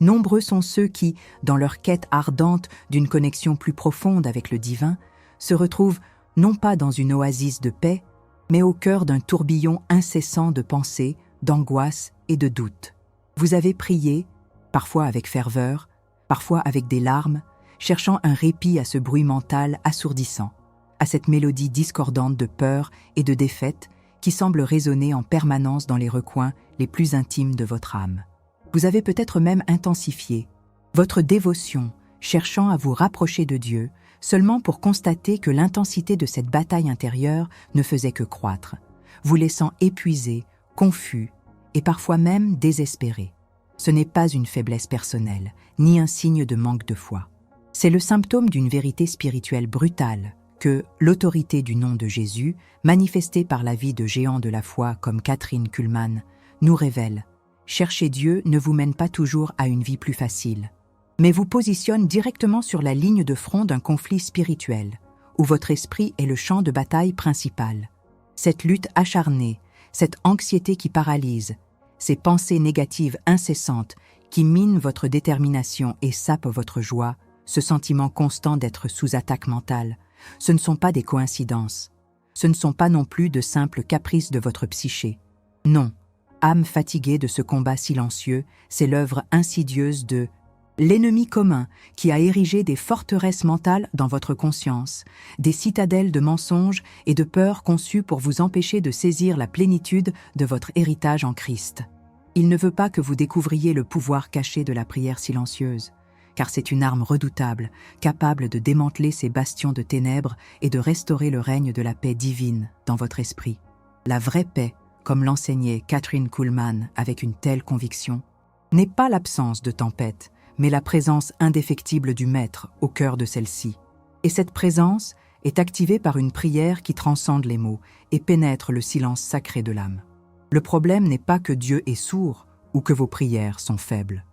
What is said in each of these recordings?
Nombreux sont ceux qui, dans leur quête ardente d'une connexion plus profonde avec le divin, se retrouvent non pas dans une oasis de paix, mais au cœur d'un tourbillon incessant de pensées, d'angoisse et de doutes. Vous avez prié, parfois avec ferveur, parfois avec des larmes, cherchant un répit à ce bruit mental assourdissant, à cette mélodie discordante de peur et de défaite qui semble résonner en permanence dans les recoins les plus intimes de votre âme. Vous avez peut-être même intensifié votre dévotion, cherchant à vous rapprocher de Dieu, seulement pour constater que l'intensité de cette bataille intérieure ne faisait que croître, vous laissant épuisé, confus et parfois même désespéré. Ce n'est pas une faiblesse personnelle, ni un signe de manque de foi. C'est le symptôme d'une vérité spirituelle brutale que l'autorité du nom de Jésus, manifestée par la vie de géants de la foi comme Kathryn Kuhlman, nous révèle. Chercher Dieu ne vous mène pas toujours à une vie plus facile, mais vous positionne directement sur la ligne de front d'un conflit spirituel, où votre esprit est le champ de bataille principal. Cette lutte acharnée, cette anxiété qui paralyse, ces pensées négatives incessantes qui minent votre détermination et sapent votre joie, ce sentiment constant d'être sous attaque mentale, ce ne sont pas des coïncidences. Ce ne sont pas non plus de simples caprices de votre psyché. Non, âme fatiguée de ce combat silencieux, c'est l'œuvre insidieuse de l'ennemi commun qui a érigé des forteresses mentales dans votre conscience, des citadelles de mensonges et de peurs conçues pour vous empêcher de saisir la plénitude de votre héritage en Christ. Il ne veut pas que vous découvriez le pouvoir caché de la prière silencieuse, car c'est une arme redoutable, capable de démanteler ces bastions de ténèbres et de restaurer le règne de la paix divine dans votre esprit. La vraie paix, comme l'enseignait Kathryn Kuhlman avec une telle conviction, n'est pas l'absence de tempête, mais la présence indéfectible du Maître au cœur de celle-ci. Et cette présence est activée par une prière qui transcende les mots et pénètre le silence sacré de l'âme. Le problème n'est pas que Dieu est sourd ou que vos prières sont faibles.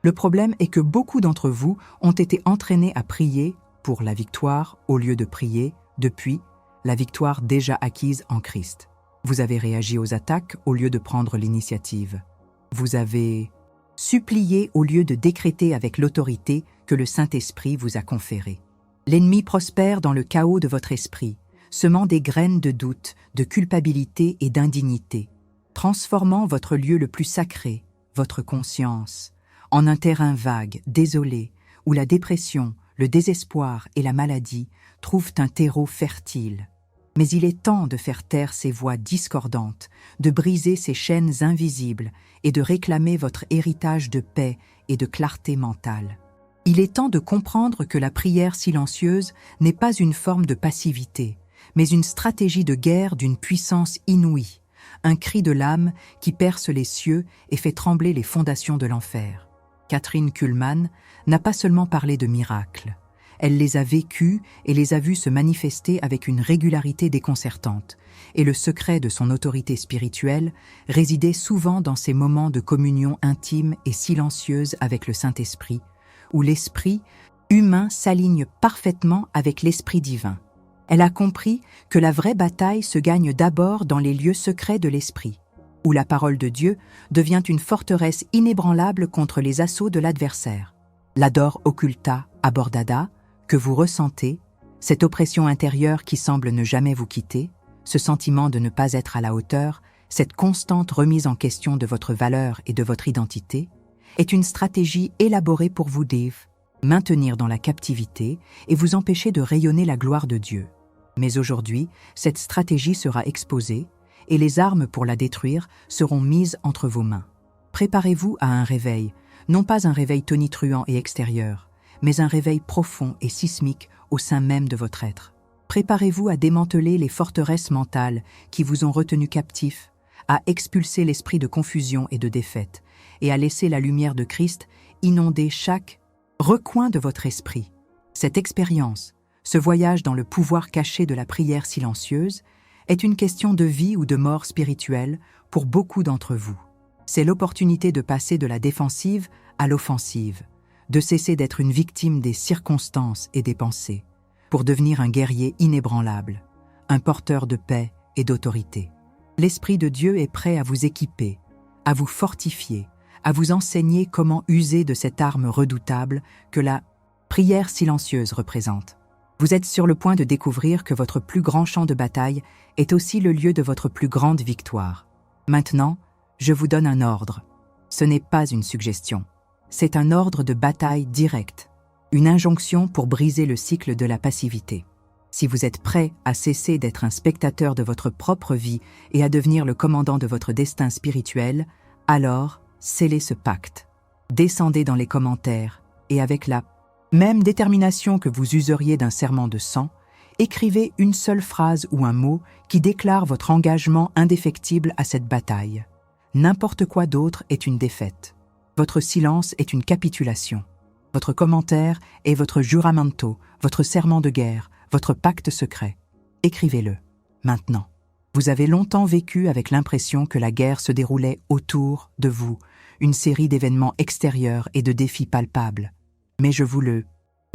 Le problème est que beaucoup d'entre vous ont été entraînés à prier pour la victoire au lieu de prier depuis la victoire déjà acquise en Christ. Vous avez réagi aux attaques au lieu de prendre l'initiative. Vous avez supplié au lieu de décréter avec l'autorité que le Saint-Esprit vous a conférée. L'ennemi prospère dans le chaos de votre esprit, semant des graines de doute, de culpabilité et d'indignité, transformant votre lieu le plus sacré, votre conscience, en un terrain vague, désolé, où la dépression, le désespoir et la maladie trouvent un terreau fertile. Mais il est temps de faire taire ces voix discordantes, de briser ces chaînes invisibles et de réclamer votre héritage de paix et de clarté mentale. Il est temps de comprendre que la prière silencieuse n'est pas une forme de passivité, mais une stratégie de guerre d'une puissance inouïe, un cri de l'âme qui perce les cieux et fait trembler les fondations de l'enfer. Kathryn Kuhlman n'a pas seulement parlé de miracles. Elle les a vécus et les a vus se manifester avec une régularité déconcertante, et le secret de son autorité spirituelle résidait souvent dans ces moments de communion intime et silencieuse avec le Saint-Esprit, où l'esprit humain s'aligne parfaitement avec l'esprit divin. Elle a compris que la vraie bataille se gagne d'abord dans les lieux secrets de l'esprit, où la parole de Dieu devient une forteresse inébranlable contre les assauts de l'adversaire. L'ador occulta abordada, que vous ressentez, cette oppression intérieure qui semble ne jamais vous quitter, ce sentiment de ne pas être à la hauteur, cette constante remise en question de votre valeur et de votre identité, est une stratégie élaborée pour vous maintenir dans la captivité et vous empêcher de rayonner la gloire de Dieu. Mais aujourd'hui, cette stratégie sera exposée et les armes pour la détruire seront mises entre vos mains. Préparez-vous à un réveil, non pas un réveil tonitruant et extérieur, mais un réveil profond et sismique au sein même de votre être. Préparez-vous à démanteler les forteresses mentales qui vous ont retenu captifs, à expulser l'esprit de confusion et de défaite, et à laisser la lumière de Christ inonder chaque recoin de votre esprit. Cette expérience, ce voyage dans le pouvoir caché de la prière silencieuse, est une question de vie ou de mort spirituelle pour beaucoup d'entre vous. C'est l'opportunité de passer de la défensive à l'offensive, de cesser d'être une victime des circonstances et des pensées, pour devenir un guerrier inébranlable, un porteur de paix et d'autorité. L'Esprit de Dieu est prêt à vous équiper, à vous fortifier, à vous enseigner comment user de cette arme redoutable que la prière silencieuse représente. Vous êtes sur le point de découvrir que votre plus grand champ de bataille est aussi le lieu de votre plus grande victoire. Maintenant, je vous donne un ordre. Ce n'est pas une suggestion. C'est un ordre de bataille direct, une injonction pour briser le cycle de la passivité. Si vous êtes prêt à cesser d'être un spectateur de votre propre vie et à devenir le commandant de votre destin spirituel, alors scellez ce pacte. Descendez dans les commentaires et avec la même détermination que vous useriez d'un serment de sang, écrivez une seule phrase ou un mot qui déclare votre engagement indéfectible à cette bataille. N'importe quoi d'autre est une défaite. Votre silence est une capitulation. Votre commentaire est votre juramento, votre serment de guerre, votre pacte secret. Écrivez-le, maintenant. Vous avez longtemps vécu avec l'impression que la guerre se déroulait autour de vous, une série d'événements extérieurs et de défis palpables. Mais je vous le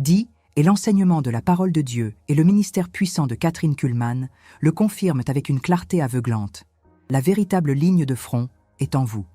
dis, et l'enseignement de la parole de Dieu et le ministère puissant de Kathryn Kuhlman le confirment avec une clarté aveuglante. La véritable ligne de front est en vous.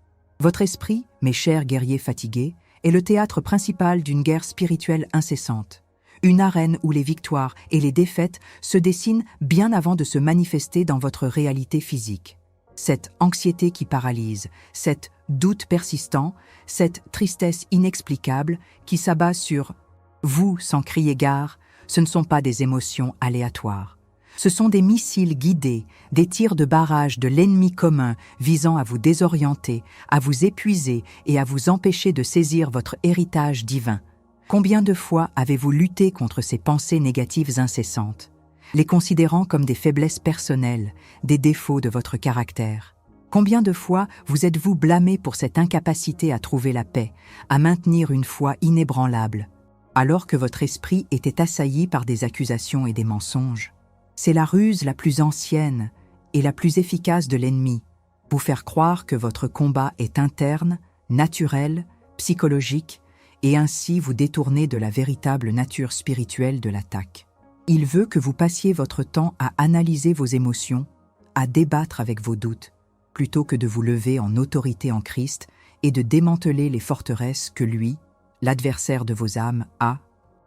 Votre esprit, mes chers guerriers fatigués, est le théâtre principal d'une guerre spirituelle incessante. Une arène où les victoires et les défaites se dessinent bien avant de se manifester dans votre réalité physique. Cette anxiété qui paralyse, cet doute persistant, cette tristesse inexplicable qui s'abat sur vous sans crier gare, ce ne sont pas des émotions aléatoires. Ce sont des missiles guidés, des tirs de barrage de l'ennemi commun visant à vous désorienter, à vous épuiser et à vous empêcher de saisir votre héritage divin. Combien de fois avez-vous lutté contre ces pensées négatives incessantes, les considérant comme des faiblesses personnelles, des défauts de votre caractère? Combien de fois vous êtes-vous blâmé pour cette incapacité à trouver la paix, à maintenir une foi inébranlable, alors que votre esprit était assailli par des accusations et des mensonges? C'est la ruse la plus ancienne et la plus efficace de l'ennemi, vous faire croire que votre combat est interne, naturel, psychologique, et ainsi vous détourner de la véritable nature spirituelle de l'attaque. Il veut que vous passiez votre temps à analyser vos émotions, à débattre avec vos doutes, plutôt que de vous lever en autorité en Christ et de démanteler les forteresses que lui, l'adversaire de vos âmes, a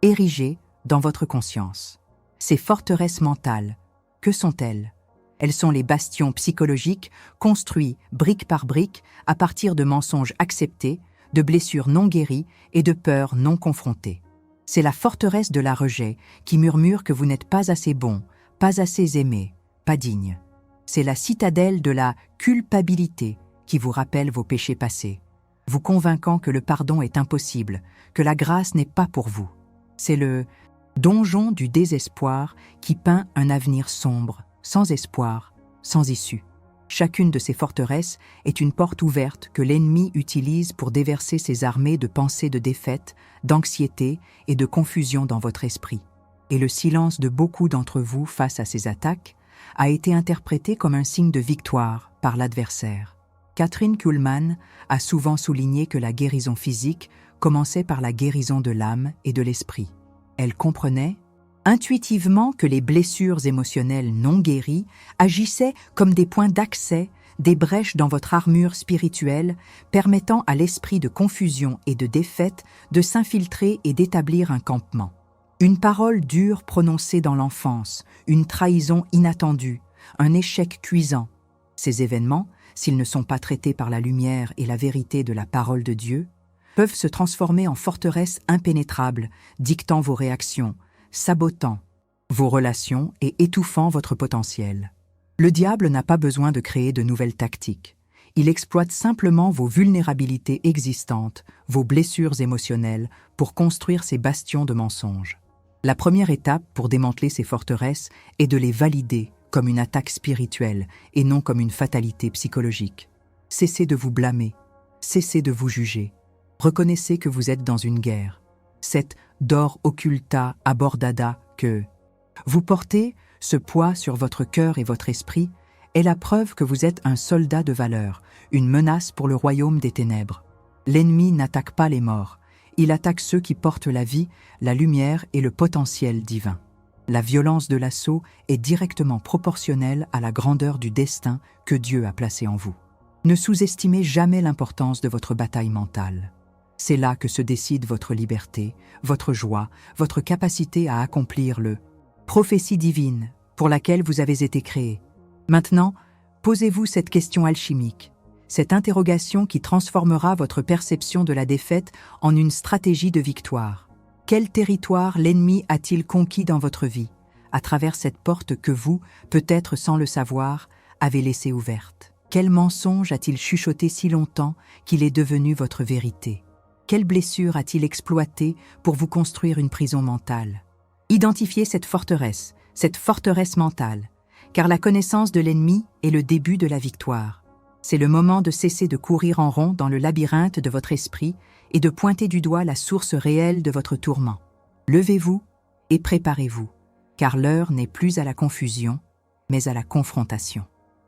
érigées dans votre conscience. Ces forteresses mentales, que sont-elles? Elles sont les bastions psychologiques construits brique par brique à partir de mensonges acceptés, de blessures non guéries et de peurs non confrontées. C'est la forteresse de la rejet qui murmure que vous n'êtes pas assez bon, pas assez aimé, pas digne. C'est la citadelle de la culpabilité qui vous rappelle vos péchés passés, vous convainquant que le pardon est impossible, que la grâce n'est pas pour vous. C'est le donjon du désespoir qui peint un avenir sombre, sans espoir, sans issue. Chacune de ces forteresses est une porte ouverte que l'ennemi utilise pour déverser ses armées de pensées de défaite, d'anxiété et de confusion dans votre esprit. Et le silence de beaucoup d'entre vous face à ces attaques a été interprété comme un signe de victoire par l'adversaire. Kathryn Kuhlman a souvent souligné que la guérison physique commençait par la guérison de l'âme et de l'esprit. Elle comprenait intuitivement que les blessures émotionnelles non guéries agissaient comme des points d'accès, des brèches dans votre armure spirituelle, permettant à l'esprit de confusion et de défaite de s'infiltrer et d'établir un campement. Une parole dure prononcée dans l'enfance, une trahison inattendue, un échec cuisant. Ces événements, s'ils ne sont pas traités par la lumière et la vérité de la parole de Dieu, peuvent se transformer en forteresses impénétrables, dictant vos réactions, sabotant vos relations et étouffant votre potentiel. Le diable n'a pas besoin de créer de nouvelles tactiques. Il exploite simplement vos vulnérabilités existantes, vos blessures émotionnelles, pour construire ces bastions de mensonges. La première étape pour démanteler ces forteresses est de les valider comme une attaque spirituelle et non comme une fatalité psychologique. Cessez de vous blâmer, cessez de vous juger. Reconnaissez que vous êtes dans une guerre. Cette dor occulta abordada que vous portez, ce poids sur votre cœur et votre esprit, est la preuve que vous êtes un soldat de valeur, une menace pour le royaume des ténèbres. L'ennemi n'attaque pas les morts, il attaque ceux qui portent la vie, la lumière et le potentiel divin. La violence de l'assaut est directement proportionnelle à la grandeur du destin que Dieu a placé en vous. Ne sous-estimez jamais l'importance de votre bataille mentale. C'est là que se décide votre liberté, votre joie, votre capacité à accomplir le prophétie divine pour laquelle vous avez été créé. Maintenant, posez-vous cette question alchimique, cette interrogation qui transformera votre perception de la défaite en une stratégie de victoire. Quel territoire l'ennemi a-t-il conquis dans votre vie, à travers cette porte que vous, peut-être sans le savoir, avez laissée ouverte? Quel mensonge a-t-il chuchoté si longtemps qu'il est devenu votre vérité? Quelle blessure a-t-il exploité pour vous construire une prison mentale? Identifiez cette forteresse mentale, car la connaissance de l'ennemi est le début de la victoire. C'est le moment de cesser de courir en rond dans le labyrinthe de votre esprit et de pointer du doigt la source réelle de votre tourment. Levez-vous et préparez-vous, car l'heure n'est plus à la confusion, mais à la confrontation.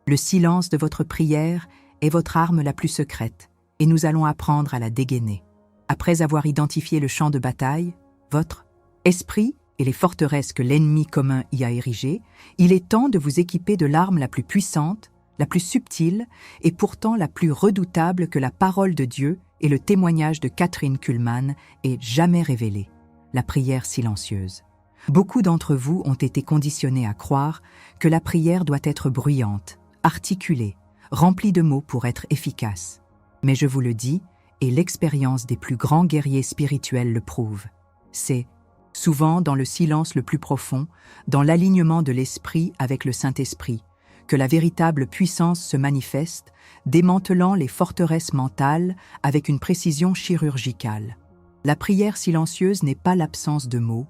Le silence de votre prière est votre arme la plus secrète, et nous allons apprendre à la dégainer. Après avoir identifié le champ de bataille, votre esprit et les forteresses que l'ennemi commun y a érigées, il est temps de vous équiper de l'arme la plus puissante, la plus subtile et pourtant la plus redoutable que la parole de Dieu et le témoignage de Kathryn Kuhlman ait jamais révélée, la prière silencieuse. Beaucoup d'entre vous ont été conditionnés à croire que la prière doit être bruyante, articulée, remplie de mots pour être efficace. Mais je vous le dis, et l'expérience des plus grands guerriers spirituels le prouve, c'est souvent dans le silence le plus profond, dans l'alignement de l'esprit avec le Saint-Esprit, que la véritable puissance se manifeste, démantelant les forteresses mentales avec une précision chirurgicale. La prière silencieuse n'est pas l'absence de mots,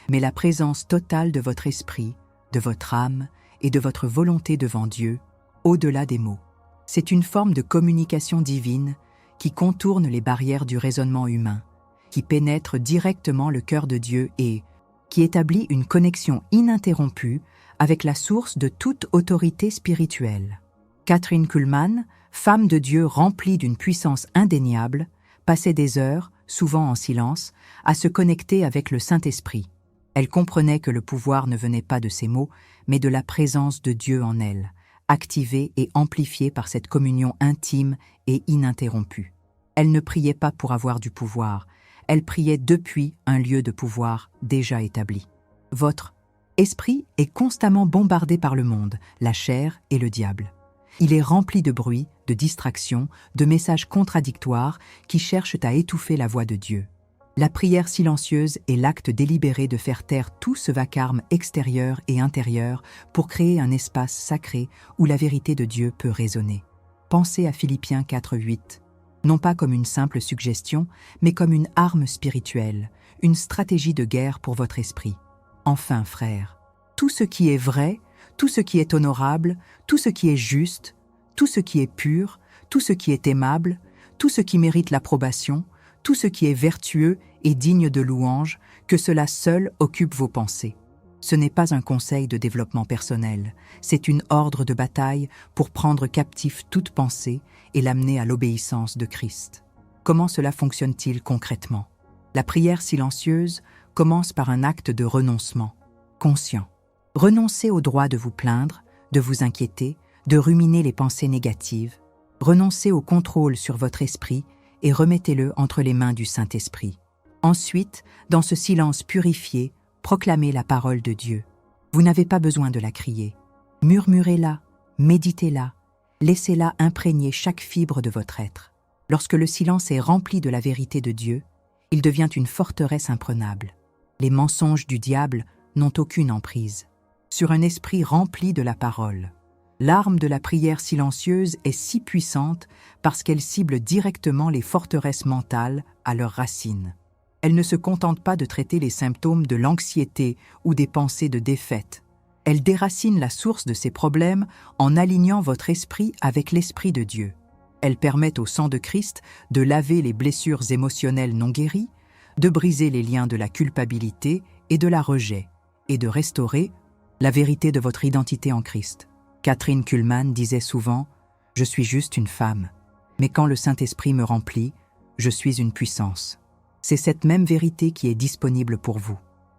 mais la présence totale de votre esprit, de votre âme et de votre volonté devant Dieu, au-delà des mots. C'est une forme de communication divine qui contourne les barrières du raisonnement humain, qui pénètre directement le cœur de Dieu et qui établit une connexion ininterrompue avec la source de toute autorité spirituelle. Kathryn Kuhlman, femme de Dieu remplie d'une puissance indéniable, passait des heures, souvent en silence, à se connecter avec le Saint-Esprit. Elle comprenait que le pouvoir ne venait pas de ses mots, mais de la présence de Dieu en elle, activée et amplifiée par cette communion intime et ininterrompue. Elle ne priait pas pour avoir du pouvoir, elle priait depuis un lieu de pouvoir déjà établi. Votre esprit est constamment bombardé par le monde, la chair et le diable. Il est rempli de bruit, de distractions, de messages contradictoires qui cherchent à étouffer la voix de Dieu. La prière silencieuse est l'acte délibéré de faire taire tout ce vacarme extérieur et intérieur pour créer un espace sacré où la vérité de Dieu peut résonner. Pensez à Philippiens 4:8, non pas comme une simple suggestion, mais comme une arme spirituelle, une stratégie de guerre pour votre esprit. Enfin, frères, tout ce qui est vrai, tout ce qui est honorable, tout ce qui est juste, tout ce qui est pur, tout ce qui est aimable, tout ce qui mérite l'approbation, tout ce qui est vertueux et digne de louange, que cela seul occupe vos pensées. Ce n'est pas un conseil de développement personnel, c'est une ordre de bataille pour prendre captif toute pensée et l'amener à l'obéissance de Christ. Comment cela fonctionne-t-il concrètement? La prière silencieuse commence par un acte de renoncement, conscient. Renoncez au droit de vous plaindre, de vous inquiéter, de ruminer les pensées négatives. Renoncez au contrôle sur votre esprit et remettez-le entre les mains du Saint-Esprit. Ensuite, dans ce silence purifié, proclamez la parole de Dieu. Vous n'avez pas besoin de la crier. Murmurez-la, méditez-la, laissez-la imprégner chaque fibre de votre être. Lorsque le silence est rempli de la vérité de Dieu, il devient une forteresse imprenable. Les mensonges du diable n'ont aucune emprise sur un esprit rempli de la parole. L'arme de la prière silencieuse est si puissante parce qu'elle cible directement les forteresses mentales à leurs racines. Elle ne se contente pas de traiter les symptômes de l'anxiété ou des pensées de défaite. Elle déracine la source de ces problèmes en alignant votre esprit avec l'Esprit de Dieu. Elle permet au sang de Christ de laver les blessures émotionnelles non guéries, de briser les liens de la culpabilité et de la rejet, et de restaurer la vérité de votre identité en Christ. Kathryn Kuhlman disait souvent « Je suis juste une femme, mais quand le Saint-Esprit me remplit, je suis une puissance. » C'est cette même vérité qui est disponible pour vous.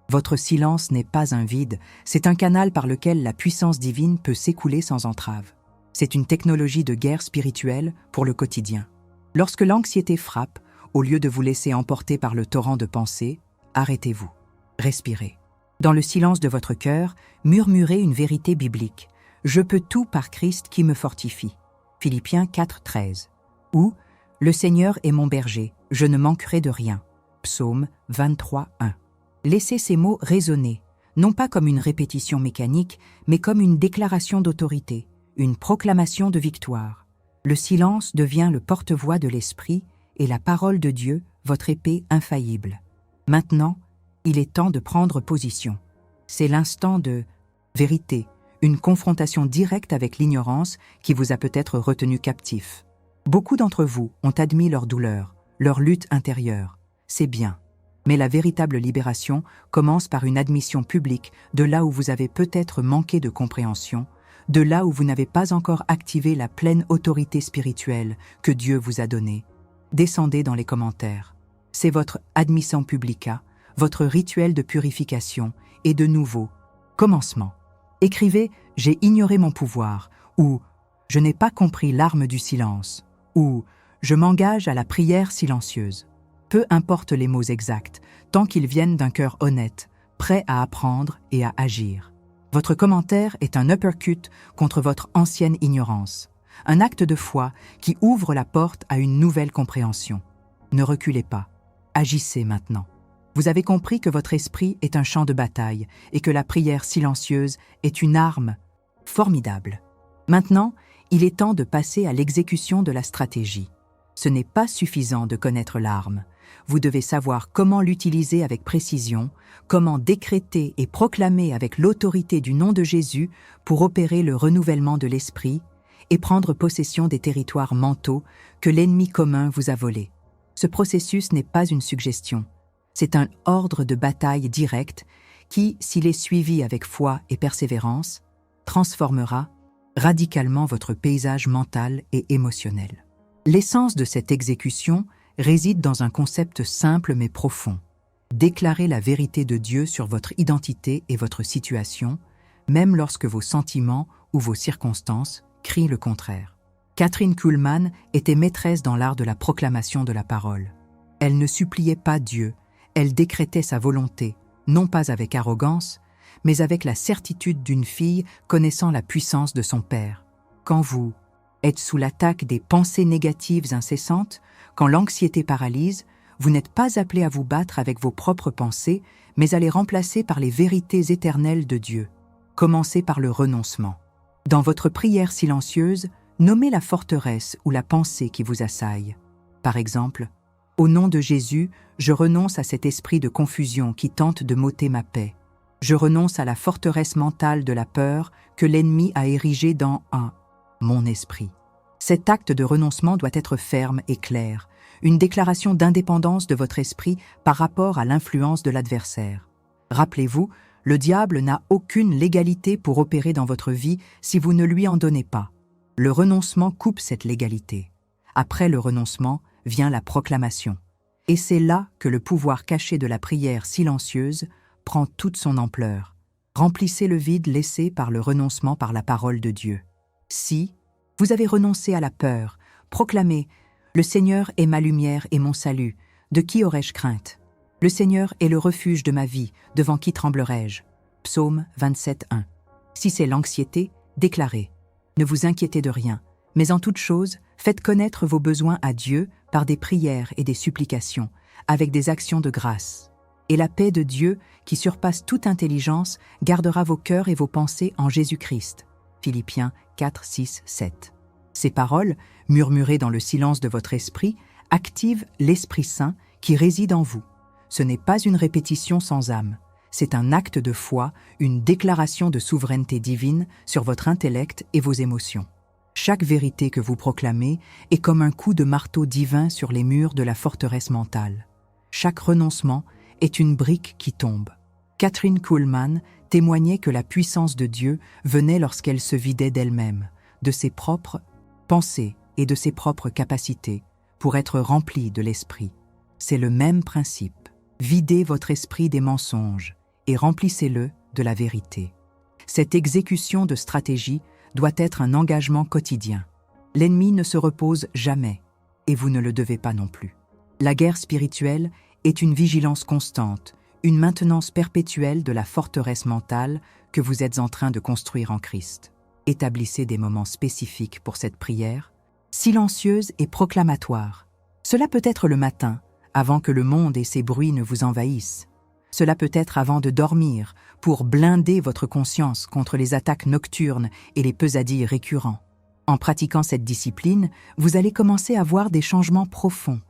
Votre silence n'est pas un vide, c'est un canal par lequel la puissance divine peut s'écouler sans entrave. C'est une technologie de guerre spirituelle pour le quotidien. Lorsque l'anxiété frappe, au lieu de vous laisser emporter par le torrent de pensées, arrêtez-vous, respirez. Dans le silence de votre cœur, murmurez une vérité biblique. « Je peux tout par Christ qui me fortifie » Philippiens 4,13. Ou « Le Seigneur est mon berger, je ne manquerai de rien » Psaume 23,1. Laissez ces mots résonner, non pas comme une répétition mécanique, mais comme une déclaration d'autorité, une proclamation de victoire. Le silence devient le porte-voix de l'Esprit et la parole de Dieu, votre épée infaillible. Maintenant, il est temps de prendre position. C'est l'instant de vérité, une confrontation directe avec l'ignorance qui vous a peut-être retenu captif. Beaucoup d'entre vous ont admis leur douleur, leur lutte intérieure. C'est bien. Mais la véritable libération commence par une admission publique de là où vous avez peut-être manqué de compréhension, de là où vous n'avez pas encore activé la pleine autorité spirituelle que Dieu vous a donnée. Descendez dans les commentaires. C'est votre admission publica, votre rituel de purification et de nouveau commencement. Écrivez « J'ai ignoré mon pouvoir » ou « Je n'ai pas compris l'arme du silence » ou « Je m'engage à la prière silencieuse ». Peu importe les mots exacts, tant qu'ils viennent d'un cœur honnête, prêt à apprendre et à agir. Votre commentaire est un uppercut contre votre ancienne ignorance, un acte de foi qui ouvre la porte à une nouvelle compréhension. Ne reculez pas, agissez maintenant. Vous avez compris que votre esprit est un champ de bataille et que la prière silencieuse est une arme formidable. Maintenant, il est temps de passer à l'exécution de la stratégie. Ce n'est pas suffisant de connaître l'arme. Vous devez savoir comment l'utiliser avec précision, comment décréter et proclamer avec l'autorité du nom de Jésus pour opérer le renouvellement de l'esprit et prendre possession des territoires mentaux que l'ennemi commun vous a volés. Ce processus n'est pas une suggestion. C'est un ordre de bataille direct qui, s'il est suivi avec foi et persévérance, transformera radicalement votre paysage mental et émotionnel. L'essence de cette exécution réside dans un concept simple mais profond. Déclarez la vérité de Dieu sur votre identité et votre situation, même lorsque vos sentiments ou vos circonstances crient le contraire. Kathryn Kuhlman était maîtresse dans l'art de la proclamation de la parole. Elle ne suppliait pas Dieu, elle décrétait sa volonté, non pas avec arrogance, mais avec la certitude d'une fille connaissant la puissance de son Père. Quand vous êtes sous l'attaque des pensées négatives incessantes, quand l'anxiété paralyse, vous n'êtes pas appelé à vous battre avec vos propres pensées, mais à les remplacer par les vérités éternelles de Dieu. Commencez par le renoncement. Dans votre prière silencieuse, nommez la forteresse ou la pensée qui vous assaille. Par exemple, « Au nom de Jésus, je renonce à cet esprit de confusion qui tente de m'ôter ma paix. Je renonce à la forteresse mentale de la peur que l'ennemi a érigée dans mon esprit. » Cet acte de renoncement doit être ferme et clair, une déclaration d'indépendance de votre esprit par rapport à l'influence de l'adversaire. Rappelez-vous, le diable n'a aucune légalité pour opérer dans votre vie si vous ne lui en donnez pas. Le renoncement coupe cette légalité. Après le renoncement vient la proclamation. Et c'est là que le pouvoir caché de la prière silencieuse prend toute son ampleur. Remplissez le vide laissé par le renoncement par la parole de Dieu. Si vous avez renoncé à la peur, proclamez « Le Seigneur est ma lumière et mon salut, de qui aurais-je crainte ? Le Seigneur est le refuge de ma vie, devant qui tremblerai-je » Psaume 27,1. Si c'est l'anxiété, déclarez « Ne vous inquiétez de rien, mais en toute chose, faites connaître vos besoins à Dieu par des prières et des supplications, avec des actions de grâce. Et la paix de Dieu, qui surpasse toute intelligence, gardera vos cœurs et vos pensées en Jésus-Christ. » Philippiens 4, 6, 7. Ces paroles, murmurées dans le silence de votre esprit, activent l'Esprit Saint qui réside en vous. Ce n'est pas une répétition sans âme. C'est un acte de foi, une déclaration de souveraineté divine sur votre intellect et vos émotions. Chaque vérité que vous proclamez est comme un coup de marteau divin sur les murs de la forteresse mentale. Chaque renoncement est une brique qui tombe. Kathryn Kuhlman témoignait que la puissance de Dieu venait lorsqu'elle se vidait d'elle-même, de ses propres pensées et de ses propres capacités, pour être remplie de l'Esprit. C'est le même principe. Videz votre esprit des mensonges et remplissez-le de la vérité. Cette exécution de stratégie doit être un engagement quotidien. L'ennemi ne se repose jamais, et vous ne le devez pas non plus. La guerre spirituelle est une vigilance constante, une maintenance perpétuelle de la forteresse mentale que vous êtes en train de construire en Christ. Établissez des moments spécifiques pour cette prière, silencieuse et proclamatoire. Cela peut être le matin, avant que le monde et ses bruits ne vous envahissent. Cela peut être avant de dormir, pour blinder votre conscience contre les attaques nocturnes et les pesadilles récurrents. En pratiquant cette discipline, vous allez commencer à voir des changements profonds.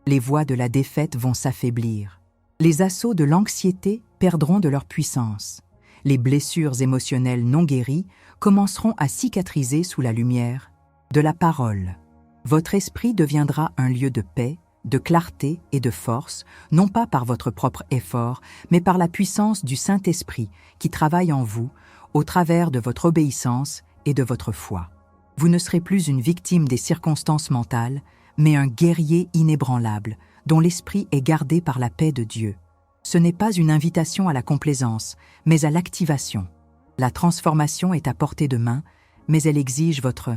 Les voix de la défaite vont s'affaiblir. Les assauts de l'anxiété perdront de leur puissance. Les blessures émotionnelles non guéries commenceront à cicatriser sous la lumière de la parole. Votre esprit deviendra un lieu de paix, de clarté et de force, non pas par votre propre effort, mais par la puissance du Saint-Esprit qui travaille en vous, au travers de votre obéissance et de votre foi. Vous ne serez plus une victime des circonstances mentales, mais un guerrier inébranlable, dont l'esprit est gardé par la paix de Dieu. Ce n'est pas une invitation à la complaisance, mais à l'activation. La transformation est à portée de main, mais elle exige votre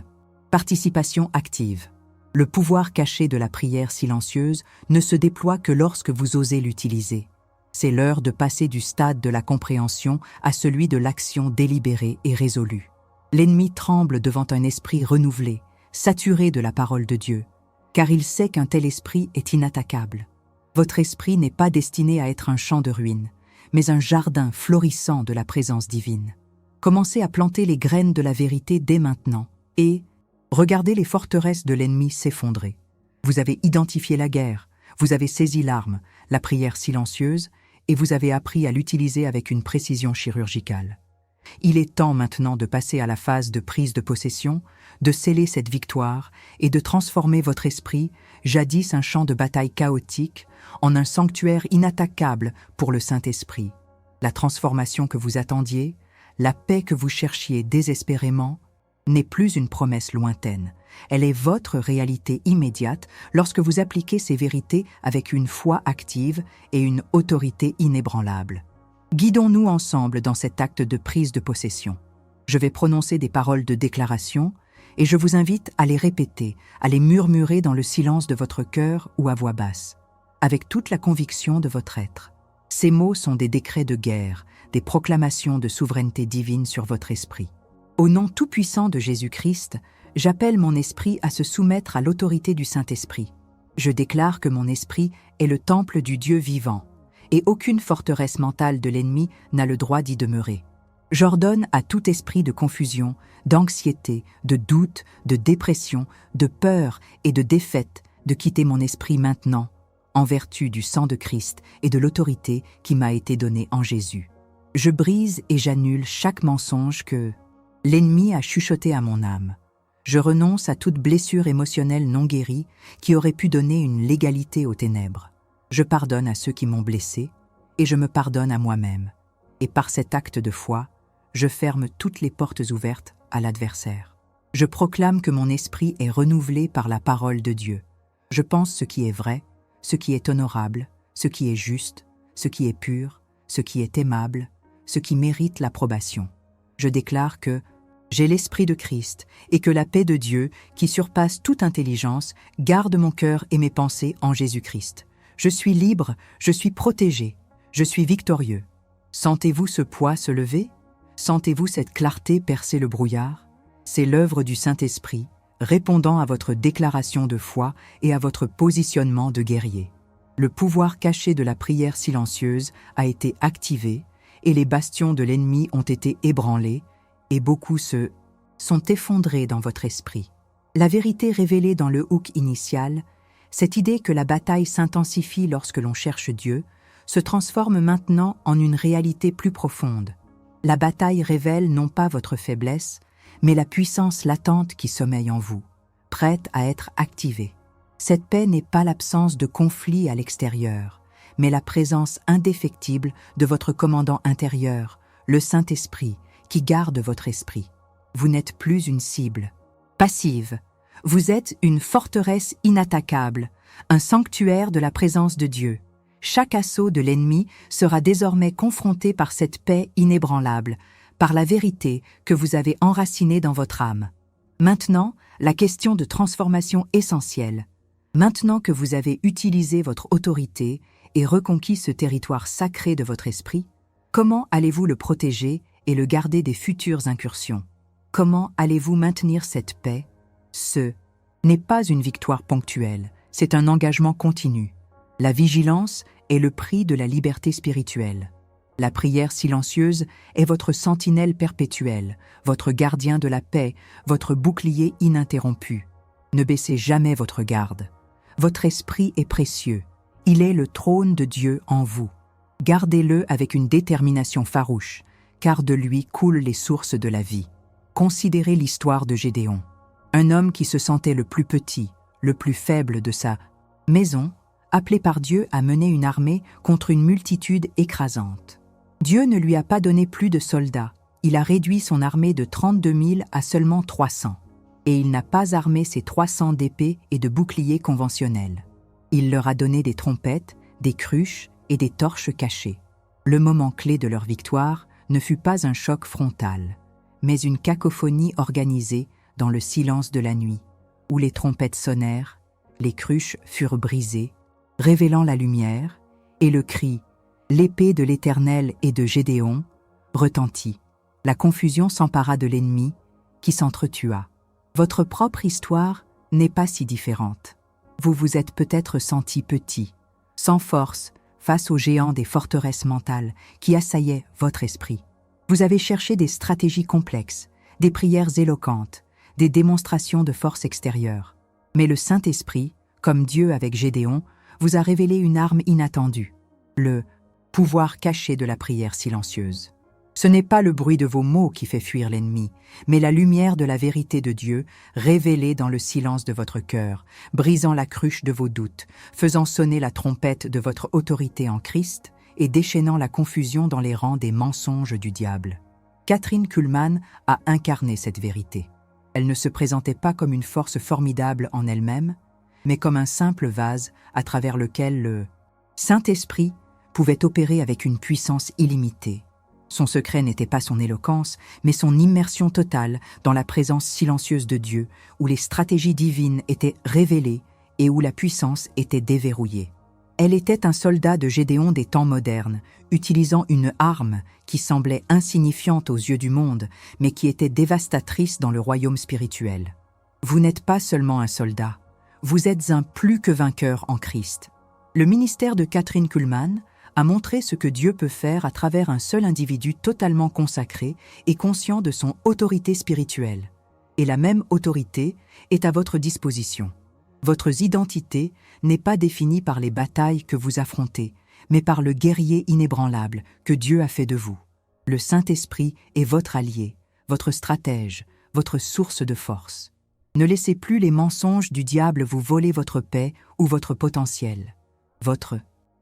participation active. Le pouvoir caché de la prière silencieuse ne se déploie que lorsque vous osez l'utiliser. C'est l'heure de passer du stade de la compréhension à celui de l'action délibérée et résolue. L'ennemi tremble devant un esprit renouvelé, saturé de la parole de Dieu, car il sait qu'un tel esprit est inattaquable. Votre esprit n'est pas destiné à être un champ de ruines, mais un jardin florissant de la présence divine. Commencez à planter les graines de la vérité dès maintenant et regardez les forteresses de l'ennemi s'effondrer. Vous avez identifié la guerre, vous avez saisi l'arme, la prière silencieuse, et vous avez appris à l'utiliser avec une précision chirurgicale. Il est temps maintenant de passer à la phase de prise de possession, de sceller cette victoire et de transformer votre esprit, jadis un champ de bataille chaotique, en un sanctuaire inattaquable pour le Saint-Esprit. La transformation que vous attendiez, la paix que vous cherchiez désespérément, n'est plus une promesse lointaine. Elle est votre réalité immédiate lorsque vous appliquez ces vérités avec une foi active et une autorité inébranlable. Guidons-nous ensemble dans cet acte de prise de possession. Je vais prononcer des paroles de déclaration et je vous invite à les répéter, à les murmurer dans le silence de votre cœur ou à voix basse, avec toute la conviction de votre être. Ces mots sont des décrets de guerre, des proclamations de souveraineté divine sur votre esprit. Au nom tout-puissant de Jésus-Christ, j'appelle mon esprit à se soumettre à l'autorité du Saint-Esprit. Je déclare que mon esprit est le temple du Dieu vivant, et aucune forteresse mentale de l'ennemi n'a le droit d'y demeurer. J'ordonne à tout esprit de confusion, d'anxiété, de doute, de dépression, de peur et de défaite de quitter mon esprit maintenant, en vertu du sang de Christ et de l'autorité qui m'a été donnée en Jésus. Je brise et j'annule chaque mensonge que l'ennemi a chuchoté à mon âme. Je renonce à toute blessure émotionnelle non guérie qui aurait pu donner une légalité aux ténèbres. Je pardonne à ceux qui m'ont blessé et je me pardonne à moi-même. Et par cet acte de foi, je ferme toutes les portes ouvertes à l'adversaire. Je proclame que mon esprit est renouvelé par la parole de Dieu. Je pense ce qui est vrai, ce qui est honorable, ce qui est juste, ce qui est pur, ce qui est aimable, ce qui mérite l'approbation. Je déclare que j'ai l'Esprit de Christ et que la paix de Dieu, qui surpasse toute intelligence, garde mon cœur et mes pensées en Jésus-Christ. Je suis libre, je suis protégé, je suis victorieux. Sentez-vous ce poids se lever? Sentez-vous cette clarté percer le brouillard? C'est l'œuvre du Saint-Esprit, répondant à votre déclaration de foi et à votre positionnement de guerrier. Le pouvoir caché de la prière silencieuse a été activé et les bastions de l'ennemi ont été ébranlés et beaucoup se sont effondrés dans votre esprit. La vérité révélée dans le hook initial, cette idée que la bataille s'intensifie lorsque l'on cherche Dieu, se transforme maintenant en une réalité plus profonde. La bataille révèle non pas votre faiblesse, mais la puissance latente qui sommeille en vous, prête à être activée. Cette paix n'est pas l'absence de conflit à l'extérieur, mais la présence indéfectible de votre commandant intérieur, le Saint-Esprit, qui garde votre esprit. Vous n'êtes plus une cible passive. Vous êtes une forteresse inattaquable, un sanctuaire de la présence de Dieu. Chaque assaut de l'ennemi sera désormais confronté par cette paix inébranlable, par la vérité que vous avez enracinée dans votre âme. Maintenant, la question de transformation essentielle. Maintenant que vous avez utilisé votre autorité et reconquis ce territoire sacré de votre esprit, comment allez-vous le protéger et le garder des futures incursions? Comment allez-vous maintenir cette paix? Ce n'est pas une victoire ponctuelle, c'est un engagement continu. La vigilance est le prix de la liberté spirituelle. La prière silencieuse est votre sentinelle perpétuelle, votre gardien de la paix, votre bouclier ininterrompu. Ne baissez jamais votre garde. Votre esprit est précieux. Il est le trône de Dieu en vous. Gardez-le avec une détermination farouche, car de lui coulent les sources de la vie. Considérez l'histoire de Gédéon. Un homme qui se sentait le plus petit, le plus faible de sa maison, appelé par Dieu à mener une armée contre une multitude écrasante. Dieu ne lui a pas donné plus de soldats. Il a réduit son armée de 32 000 à seulement 300. Et il n'a pas armé ses 300 d'épées et de boucliers conventionnels. Il leur a donné des trompettes, des cruches et des torches cachées. Le moment clé de leur victoire ne fut pas un choc frontal, mais une cacophonie organisée dans le silence de la nuit, où les trompettes sonnèrent, les cruches furent brisées, révélant la lumière, et le cri « L'épée de l'Éternel et de Gédéon » retentit. La confusion s'empara de l'ennemi, qui s'entretua. Votre propre histoire n'est pas si différente. Vous vous êtes peut-être senti petit, sans force, face aux géants des forteresses mentales qui assaillaient votre esprit. Vous avez cherché des stratégies complexes, des prières éloquentes, des démonstrations de force extérieure. Mais le Saint-Esprit, comme Dieu avec Gédéon, vous a révélé une arme inattendue, le pouvoir caché de la prière silencieuse. Ce n'est pas le bruit de vos mots qui fait fuir l'ennemi, mais la lumière de la vérité de Dieu révélée dans le silence de votre cœur, brisant la cruche de vos doutes, faisant sonner la trompette de votre autorité en Christ et déchaînant la confusion dans les rangs des mensonges du diable. Kathryn Kuhlman a incarné cette vérité. Elle ne se présentait pas comme une force formidable en elle-même, mais comme un simple vase à travers lequel le Saint-Esprit pouvait opérer avec une puissance illimitée. Son secret n'était pas son éloquence, mais son immersion totale dans la présence silencieuse de Dieu, où les stratégies divines étaient révélées et où la puissance était déverrouillée. Elle était un soldat de Gédéon des temps modernes, utilisant une arme qui semblait insignifiante aux yeux du monde, mais qui était dévastatrice dans le royaume spirituel. Vous n'êtes pas seulement un soldat, vous êtes un plus que vainqueur en Christ. Le ministère de Kathryn Kuhlman a montré ce que Dieu peut faire à travers un seul individu totalement consacré et conscient de son autorité spirituelle. Et la même autorité est à votre disposition. Votre identité n'est pas définie par les batailles que vous affrontez, mais par le guerrier inébranlable que Dieu a fait de vous. Le Saint-Esprit est votre allié, votre stratège, votre source de force. Ne laissez plus les mensonges du diable vous voler votre paix ou votre potentiel. Votre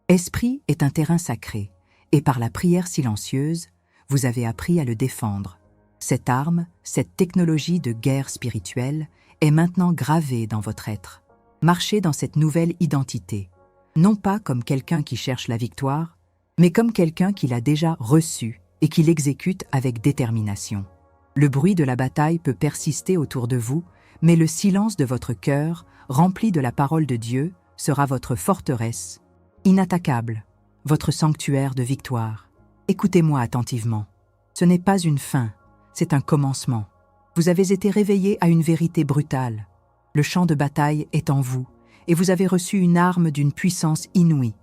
esprit est un terrain sacré, et par la prière silencieuse, vous avez appris à le défendre. Cette arme, cette technologie de guerre spirituelle, est maintenant gravée dans votre être. Marchez dans cette nouvelle identité, non pas comme quelqu'un qui cherche la victoire, mais comme quelqu'un qui l'a déjà reçue et qui l'exécute avec détermination. Le bruit de la bataille peut persister autour de vous, mais le silence de votre cœur, rempli de la parole de Dieu, sera votre forteresse, inattaquable, votre sanctuaire de victoire. Écoutez-moi attentivement. Ce n'est pas une fin, c'est un commencement. Vous avez été réveillé à une vérité brutale. Le champ de bataille est en vous, et vous avez reçu une arme d'une puissance inouïe.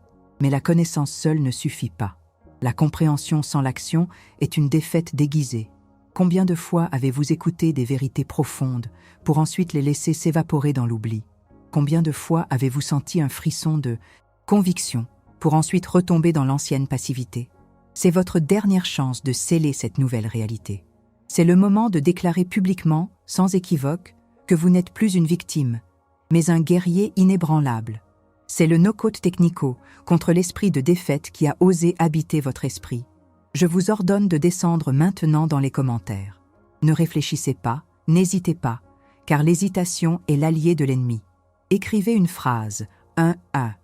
Mais la connaissance seule ne suffit pas. La compréhension sans l'action est une défaite déguisée. Combien de fois avez-vous écouté des vérités profondes pour ensuite les laisser s'évaporer dans l'oubli? Combien de fois avez-vous senti un frisson de conviction pour ensuite retomber dans l'ancienne passivité? C'est votre dernière chance de sceller cette nouvelle réalité. C'est le moment de déclarer publiquement, sans équivoque, que vous n'êtes plus une victime, mais un guerrier inébranlable. C'est le knockout technico contre l'esprit de défaite qui a osé habiter votre esprit. Je vous ordonne de descendre maintenant dans les commentaires. Ne réfléchissez pas, n'hésitez pas, car l'hésitation est l'allié de l'ennemi. Écrivez une phrase, un « A »,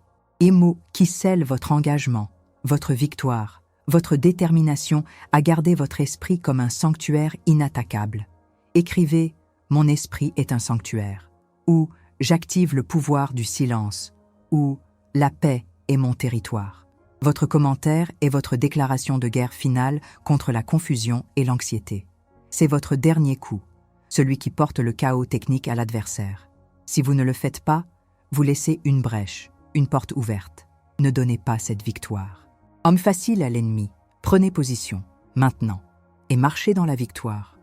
et mot qui scelle votre engagement, votre victoire, votre détermination à garder votre esprit comme un sanctuaire inattaquable. Écrivez « Mon esprit est un sanctuaire » ou « J'active le pouvoir du silence » ou « La paix est mon territoire ». Votre commentaire est votre déclaration de guerre finale contre la confusion et l'anxiété. C'est votre dernier coup, celui qui porte le chaos technique à l'adversaire. Si vous ne le faites pas, vous laissez une brèche, une porte ouverte. Ne donnez pas cette victoire. Homme facile à l'ennemi, prenez position, maintenant, et marchez dans la victoire.